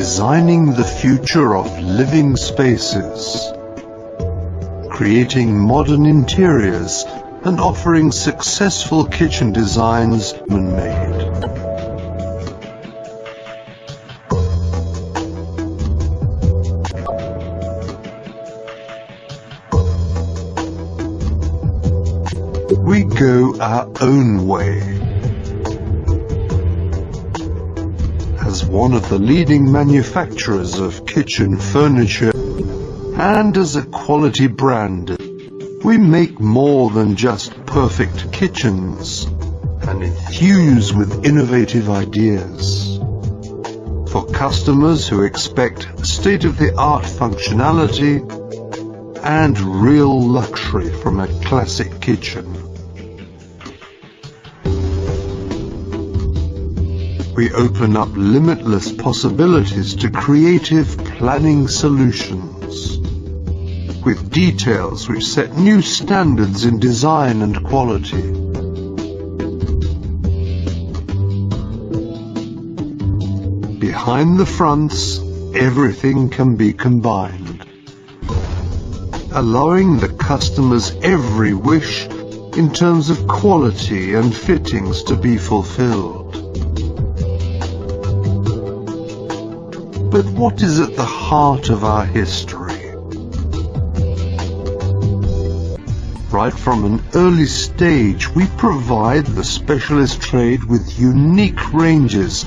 designing the future of living spaces, creating modern interiors and offering successful kitchen designs human-made. We go our own way. As one of the leading manufacturers of kitchen furniture and as a quality brand, we make more than just perfect kitchens and infuse with innovative ideas. For customers who expect state-of-the-art functionality and real luxury from a classic kitchen. We open up limitless possibilities to creative planning solutions, with details which set new standards in design and quality. Behind the fronts, everything can be combined, allowing the customer's every wish in terms of quality and fittings to be fulfilled. But what is at the heart of our history? Right from an early stage, we provide the specialist trade with unique ranges